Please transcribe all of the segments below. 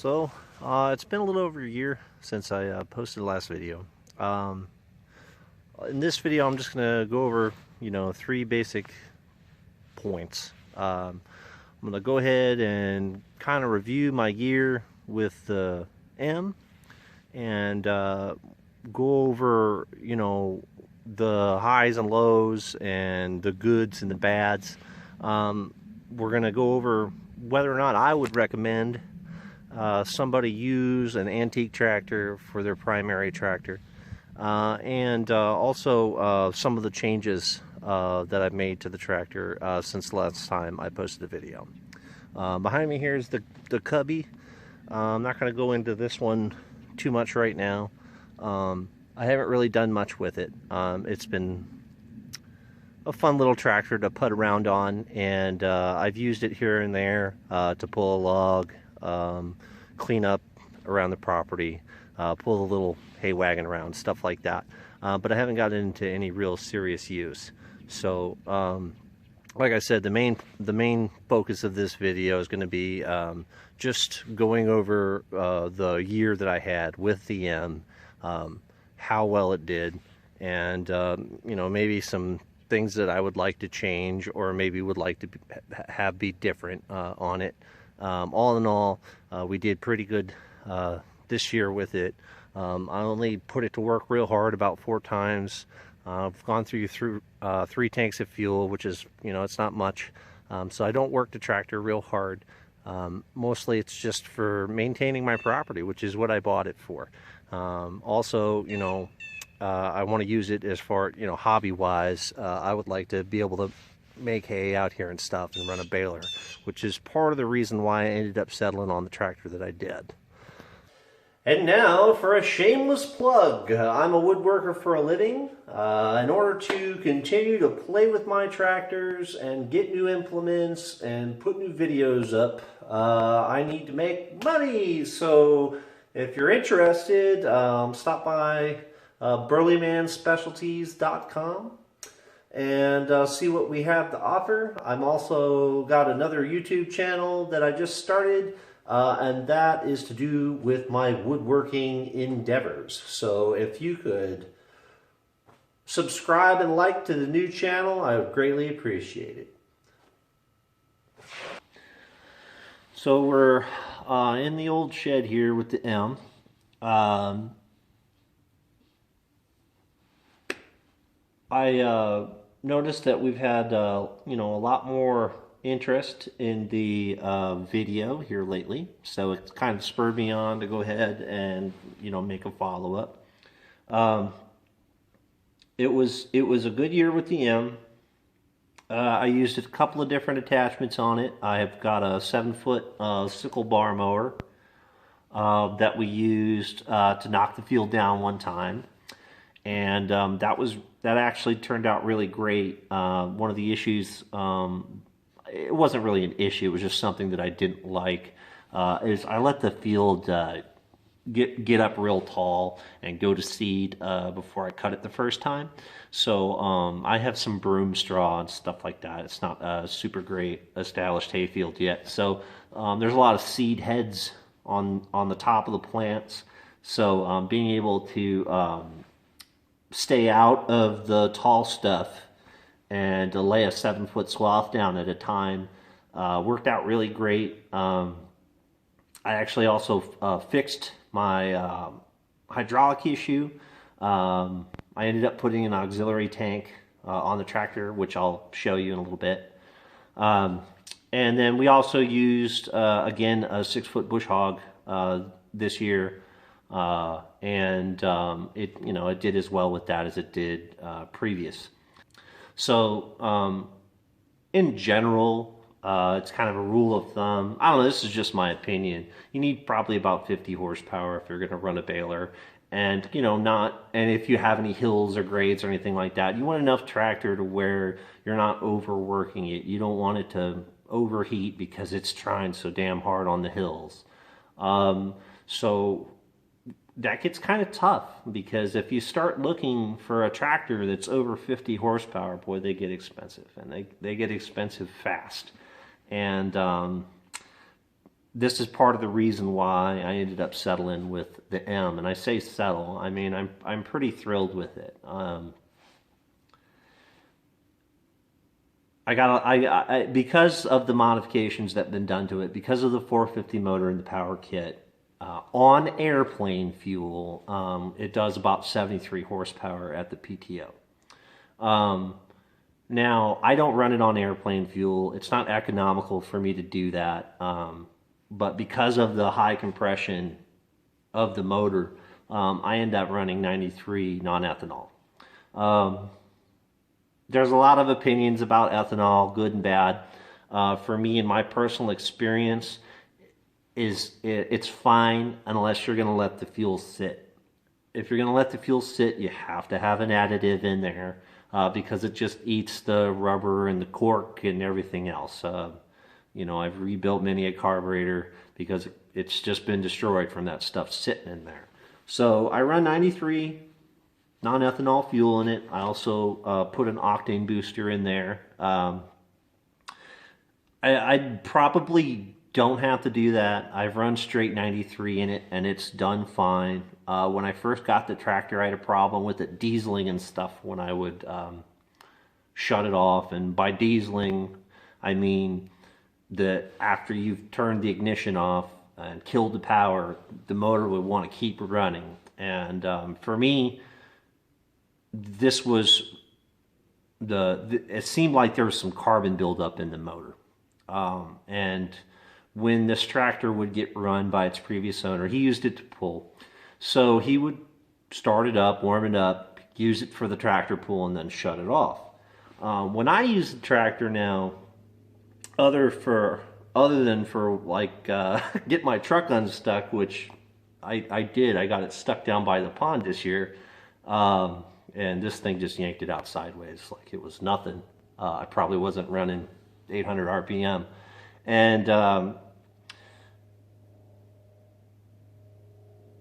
It's been a little over a year since I posted the last video. In this video, I'm just going to go over, three basic points. I'm going to go ahead and kind of review my gear with the M and go over, the highs and lows and the goods and the bads. We're going to go over whether or not I would recommend somebody use an antique tractor for their primary tractor, and also some of the changes that I've made to the tractor since the last time I posted a video. Behind me here is the cubby. I'm not going to go into this one too much right now. I haven't really done much with it. It's been a fun little tractor to put around on, and I've used it here and there to pull a log, clean up around the property, pull the little hay wagon around, stuff like that. But I haven't gotten into any real serious use. So, like I said, the main focus of this video is going to be just going over the year that I had with the M, how well it did, and maybe some things that I would like to change, or maybe would like to have be different on it. All in all, we did pretty good this year with it. I only put it to work real hard about 4 times. I've gone through 3 tanks of fuel, which is, it's not much. So I don't work the tractor real hard. Mostly it's just for maintaining my property, which is what I bought it for. Also, I want to use it as far, hobby-wise. I would like to be able to make hay out here and stuff and run a baler, which is part of the reason why I ended up settling on the tractor that I did. And now for a shameless plug. I'm a woodworker for a living. In order to continue to play with my tractors and get new implements and put new videos up, I need to make money. So if you're interested, stop by burlymanspecialties.com and see what we have to offer. I'm also got another YouTube channel that I just started, and that is to do with my woodworking endeavors. So if you could subscribe and like to the new channel, I would greatly appreciate it. So we're in the old shed here with the M. I noticed that we've had a lot more interest in the video here lately, so it's kind of spurred me on to go ahead and make a follow-up. It was a good year with the M. I used a couple of different attachments on it. I have got a 7-foot sickle bar mower that we used to knock the field down one time, and that actually turned out really great. One of the issues, it wasn't really an issue, it was just something that I didn't like, is I let the field get up real tall and go to seed before I cut it the first time. So I have some broom straw and stuff like that. It's not a super great established hay field yet. So there's a lot of seed heads on the top of the plants. So being able to stay out of the tall stuff and to lay a 7-foot swath down at a time worked out really great. I actually also fixed my hydraulic issue. I ended up putting an auxiliary tank on the tractor, which I'll show you in a little bit. And then we also used, again, a 6-foot bush hog this year. And it did as well with that as it did previous. So in general, it's kind of a rule of thumb. I don't know, this is just my opinion. You need probably about 50 horsepower if you're going to run a baler. And and if you have any hills or grades or anything like that, you want enough tractor to where you're not overworking it. You don't want it to overheat because it's trying so damn hard on the hills. So that gets kind of tough, because if you start looking for a tractor that's over 50 horsepower, boy, they get expensive, and they get expensive fast. And this is part of the reason why I ended up settling with the M. And I say settle, I mean, I'm pretty thrilled with it. Because of the modifications that have been done to it, because of the 450 motor and the power kit, on airplane fuel, it does about 73 horsepower at the PTO. Now, I don't run it on airplane fuel. It's not economical for me to do that. But because of the high compression of the motor, I end up running 93 non-ethanol. There's a lot of opinions about ethanol, good and bad. For me, in my personal experience, it's fine unless you're going to let the fuel sit. If you're going to let the fuel sit, you have to have an additive in there because it just eats the rubber and the cork and everything else. You know, I've rebuilt many a carburetor because it's just been destroyed from that stuff sitting in there. So I run 93 non-ethanol fuel in it. I also put an octane booster in there. I probably don't have to do that. I've run straight 93 in it and it's done fine. When I first got the tractor, I had a problem with it dieseling and stuff when I would shut it off. And by dieseling, I mean that after you've turned the ignition off and killed the power, the motor would want to keep running. And for me, this was it seemed like there was some carbon buildup in the motor. And when this tractor would get run by its previous owner, he used it to pull. So he would start it up, warm it up, use it for the tractor pull, and then shut it off. When I use the tractor now, other than for like get my truck unstuck, which I did. I got it stuck down by the pond this year, and this thing just yanked it out sideways like it was nothing. I probably wasn't running 800 RPM, and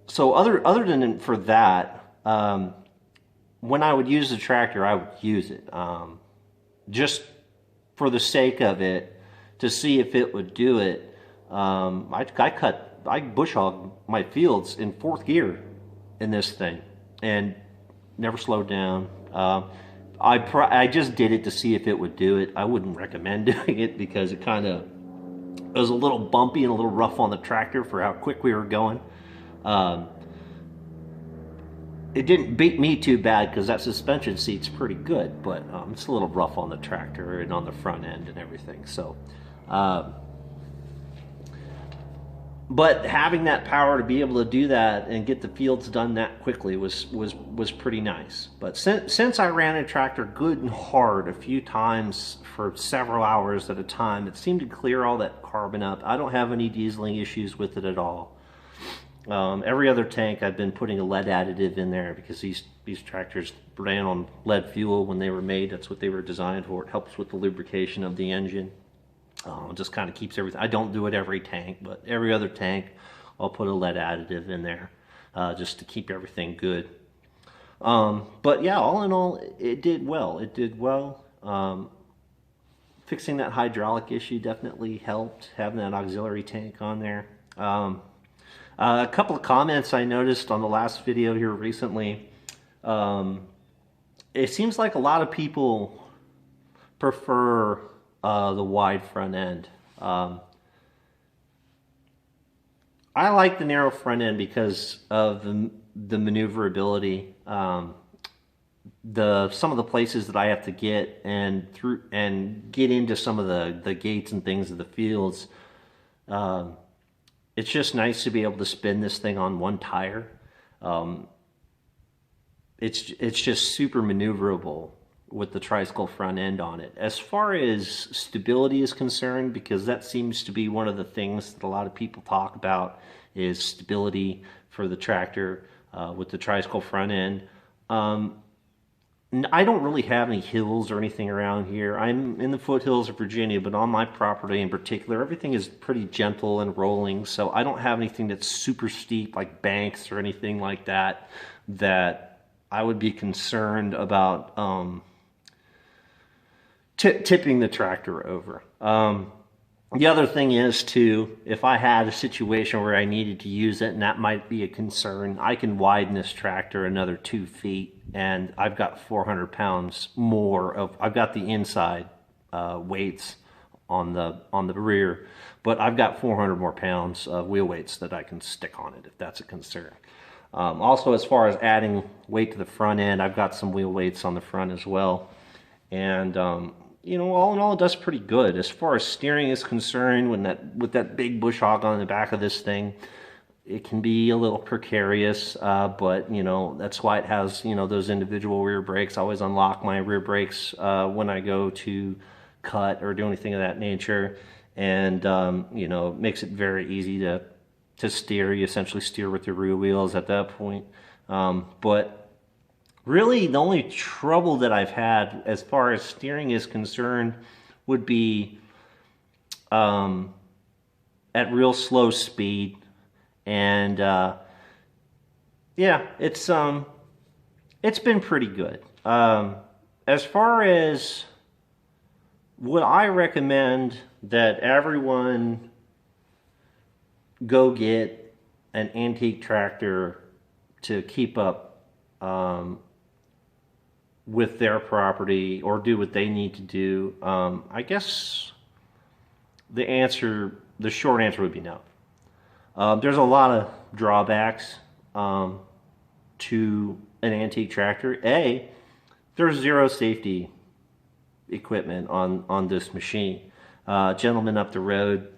so other than for that, when I would use the tractor, I would use it just for the sake of it, to see if it would do it. I bush hogged my fields in 4th gear in this thing and never slowed down. I just did it to see if it would do it. I wouldn't recommend doing it because it was a little bumpy and a little rough on the tractor for how quick we were going. It didn't beat me too bad because that suspension seat's pretty good, but it's a little rough on the tractor and on the front end and everything. So, but having that power to be able to do that and get the fields done that quickly was pretty nice. But since I ran a tractor good and hard a few times for several hours at a time, it seemed to clear all that carbon up. I don't have any dieseling issues with it at all. Every other tank I've been putting a lead additive in there because these tractors ran on lead fuel when they were made. That's what they were designed for. It helps with the lubrication of the engine. It just kind of keeps everything. I don't do it every tank, but every other tank I'll put a lead additive in there just to keep everything good. But yeah, all in all, it did well. It did well. Fixing that hydraulic issue definitely helped, having that auxiliary tank on there. A couple of comments I noticed on the last video here recently. It seems like a lot of people prefer the wide front end. I like the narrow front end because of the maneuverability. Some of the places that I have to get and get into some of the gates and things of the fields. It's just nice to be able to spin this thing on one tire. It's just super maneuverable with the tricycle front end on it. As far as stability is concerned, because that seems to be one of the things that a lot of people talk about, is stability for the tractor with the tricycle front end. I don't really have any hills or anything around here. I'm in the foothills of Virginia, but on my property in particular, everything is pretty gentle and rolling, so I don't have anything that's super steep like banks or anything like that I would be concerned about tipping the tractor over. The other thing is too, if I had a situation where I needed to use it, and that might be a concern, I can widen this tractor another 2 feet, and I've got 400 pounds more of. I've got the inside weights on the rear, but I've got 400 more pounds of wheel weights that I can stick on it if that's a concern. Also, as far as adding weight to the front end, I've got some wheel weights on the front as well, and you know, all in all, it does pretty good. As far as steering is concerned, with that big bush hog on the back of this thing, it can be a little precarious, but you know, that's why it has, you know, those individual rear brakes. I always unlock my rear brakes when I go to cut or do anything of that nature, and you know, it makes it very easy to steer. You essentially steer with your rear wheels at that point. But really, the only trouble that I've had as far as steering is concerned would be at real slow speed, and yeah, it's been pretty good. As far as would I recommend that everyone go get an antique tractor to keep up with their property or do what they need to do? I guess the short answer would be no. There's a lot of drawbacks to an antique tractor. There's zero safety equipment on this machine. Gentleman up the road,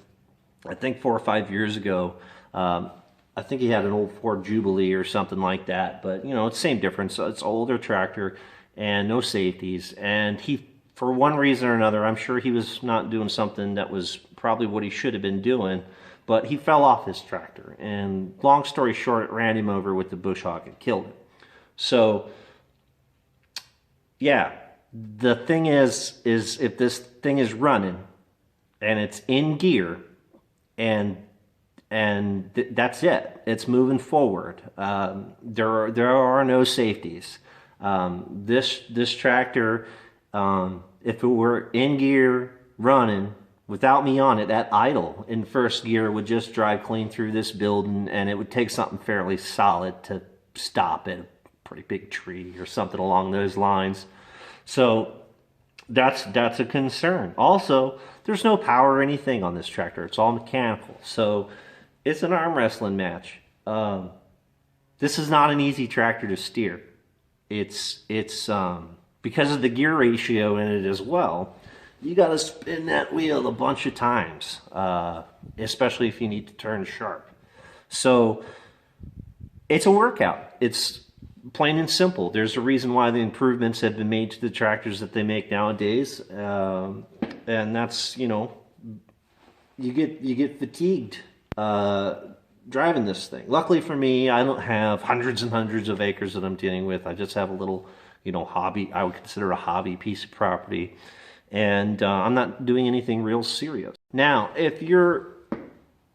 I think 4 or 5 years ago, I think he had an old Ford Jubilee or something like that, but you know, it's the same difference. It's an older tractor and no safeties, and he, for one reason or another, I'm sure he was not doing something that was probably what he should have been doing, but he fell off his tractor, and long story short, it ran him over with the bush hog and killed him. So yeah, the thing is if this thing is running and it's in gear and that's it, it's moving forward. There are no safeties. This tractor, if it were in gear running without me on it at idle in first gear, would just drive clean through this building, and it would take something fairly solid to stop at a pretty big tree or something along those lines. So that's a concern. Also, there's no power or anything on this tractor. It's all mechanical. So it's an arm wrestling match. This is not an easy tractor to steer. It's because of the gear ratio in it as well. You got to spin that wheel a bunch of times, especially if you need to turn sharp. So it's a workout. It's plain and simple. There's a reason why the improvements have been made to the tractors that they make nowadays, and that's, you know, you get fatigued driving this thing. Luckily for me, I don't have hundreds and hundreds of acres that I'm dealing with. I just have a little, you know, hobby. I would consider a hobby piece of property, and I'm not doing anything real serious. Now, if you're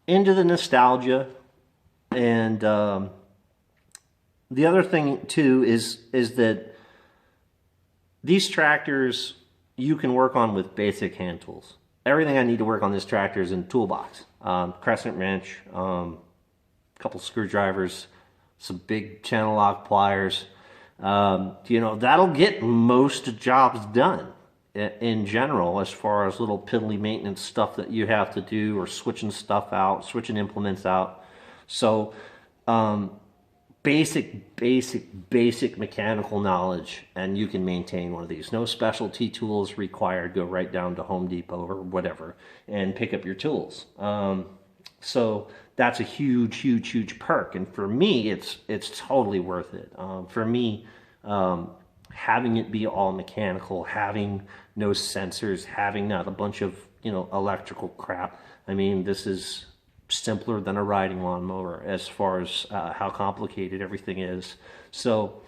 into the nostalgia, and the other thing too is that these tractors you can work on with basic hand tools. Everything I need to work on this tractor is in the toolbox. Crescent wrench, couple screwdrivers, some big channel lock pliers. You know, that'll get most jobs done in general, as far as little piddly maintenance stuff that you have to do, or switching stuff out, switching implements out. So basic mechanical knowledge, and you can maintain one of these. No specialty tools required. Go right down to Home Depot or whatever and pick up your tools. So that's a huge perk, and for me, it's totally worth it. For me, having it be all mechanical, having no sensors, having not a bunch of, you know, electrical crap. I mean, this is simpler than a riding lawnmower as far as how complicated everything is. So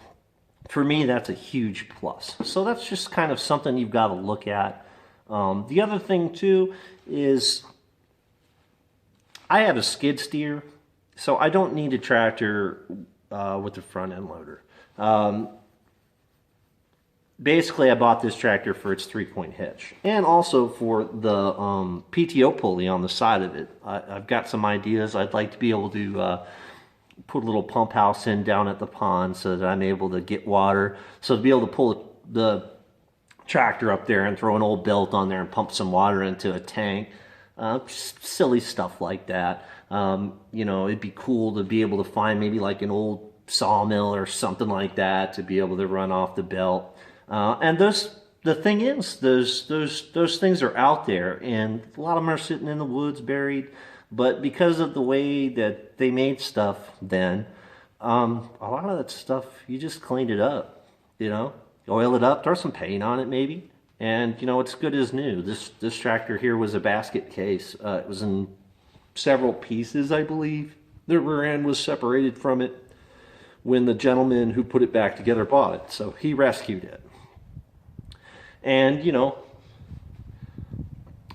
for me, that's a huge plus. So that's just kind of something you've got to look at. The other thing too is I have a skid steer, so I don't need a tractor with a front end loader. basically I bought this tractor for its 3-point hitch and also for the PTO pulley on the side of it. I've got some ideas. I'd like to be able to put a little pump house in down at the pond so that I'm able to get water. So to be able to pull the tractor up there and throw an old belt on there and pump some water into a tank. Silly stuff like that. You know, it'd be cool to be able to find maybe like an old sawmill or something like that to be able to run off the belt. And the thing is, those things are out there, and a lot of them are sitting in the woods buried. But because of the way that they made stuff then, a lot of that stuff, you just cleaned it up, you know, oil it up, throw some paint on it maybe, and you know, it's good as new. This tractor here was a basket case. It was in several pieces, I believe. The rear end was separated from it when the gentleman who put it back together bought it, so he rescued it. And you know,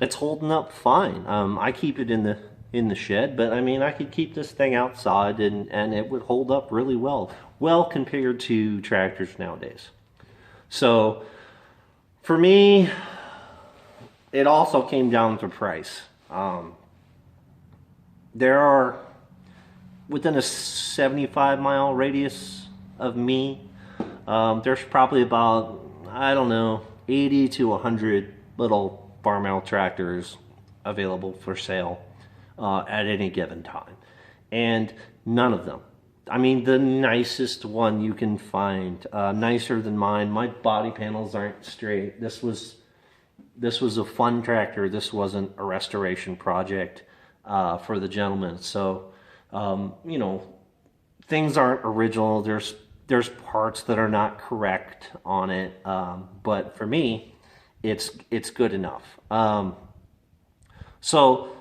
it's holding up fine. I keep it in the shed, but I mean, I could keep this thing outside and it would hold up really well compared to tractors nowadays. So for me, it also came down to price. There are, within a 75-mile radius of me, there's probably about, I don't know, 80 to 100 little Farmall tractors available for sale at any given time. And none of them, I mean, the nicest one you can find, nicer than mine. My body panels aren't straight. This was a fun tractor. This wasn't a restoration project for the gentleman. So, you know, things aren't original. There's parts that are not correct on it, but for me, it's good enough. So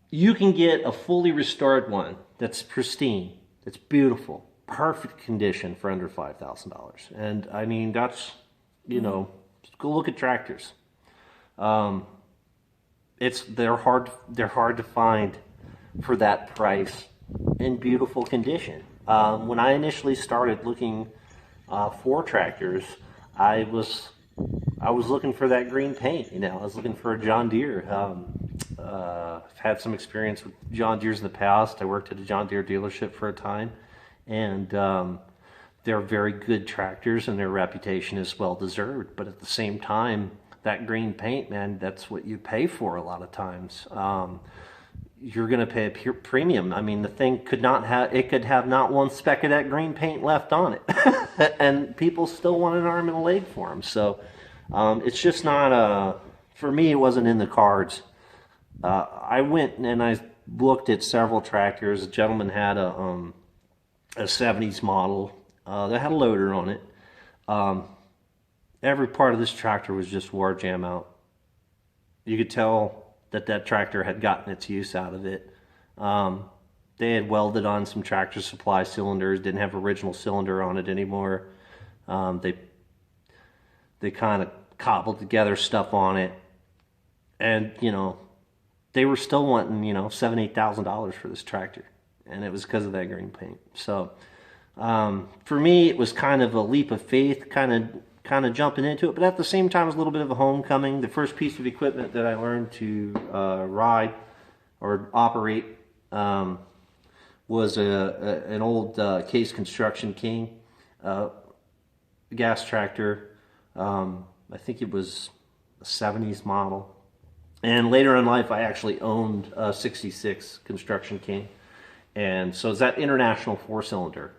you can get a fully restored one that's pristine, that's beautiful, perfect condition for under $5,000. And I mean, that's, you know, go look at tractors. They're hard to find for that price in beautiful condition. When I initially started looking for tractors, I was looking for that green paint. You know, I was looking for a John Deere. I've had some experience with John Deere's in the past. I worked at a John Deere dealership for a time, and they're very good tractors, and their reputation is well deserved. But at the same time, that green paint, man, that's what you pay for a lot of times. You're going to pay a pure premium. I mean, the thing could have not one speck of that green paint left on it, and people still want an arm and a leg for them. So it's just not for me. It wasn't in the cards. I went and I looked at several tractors. A gentleman had a 70s model that had a loader on it. Every part of this tractor was just war jam out. You could tell that tractor had gotten its use out of it. They had welded on some Tractor Supply cylinders, didn't have original cylinder on it anymore. They kind of cobbled together stuff on it, and you know, they were still wanting, you know, $7,000-8,000 for this tractor, and it was because of that green paint. So for me, it was kind of a leap of faith, kind of jumping into it, but at the same time, it was a little bit of a homecoming. The first piece of equipment that I learned to ride or operate was an old Case Construction King gas tractor. I think it was a 70s model. And later in life, I actually owned a 66 Construction King. And so it's that international 4-cylinder.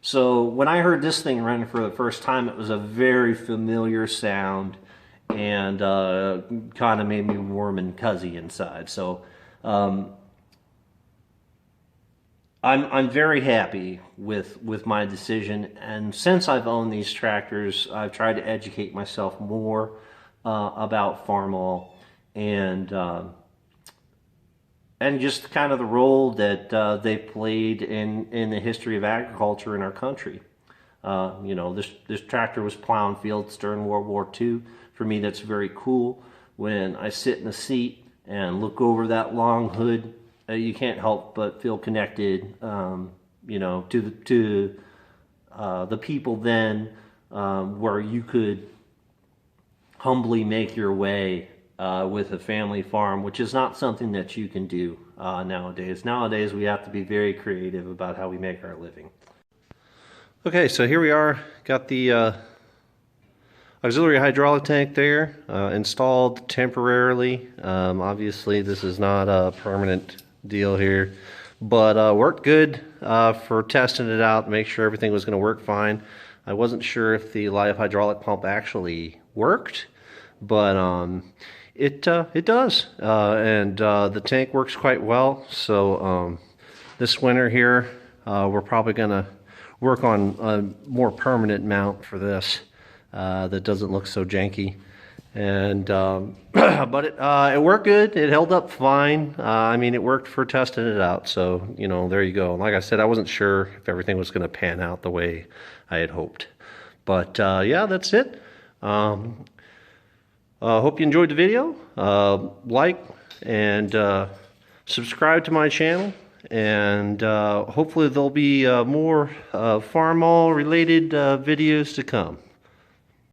So when I heard this thing running for the first time, it was a very familiar sound and kind of made me warm and cozy inside. So I'm very happy with my decision. And since I've owned these tractors, I've tried to educate myself more about Farmall and just kind of the role that they played in the history of agriculture in our country. You know, this tractor was plowing fields during World War II. For me, that's very cool. When I sit in the seat and look over that long hood, you can't help but feel connected, you know, to the people then where you could humbly make your way with a family farm, which is not something that you can do nowadays. Nowadays, we have to be very creative about how we make our living. Okay, so here we are. Got the auxiliary hydraulic tank there installed temporarily. Obviously, this is not a permanent deal here, but worked good for testing it out, make sure everything was going to work fine. I wasn't sure if the live hydraulic pump actually worked, but it does, and the tank works quite well. So this winter here, we're probably going to work on a more permanent mount for this that doesn't look so janky. And but it worked good. It held up fine. I mean, it worked for testing it out. So, you know, there you go. Like I said, I wasn't sure if everything was going to pan out the way I had hoped. But yeah, that's it. Hope you enjoyed the video. Like and subscribe to my channel. And hopefully there'll be more Farmall related videos to come.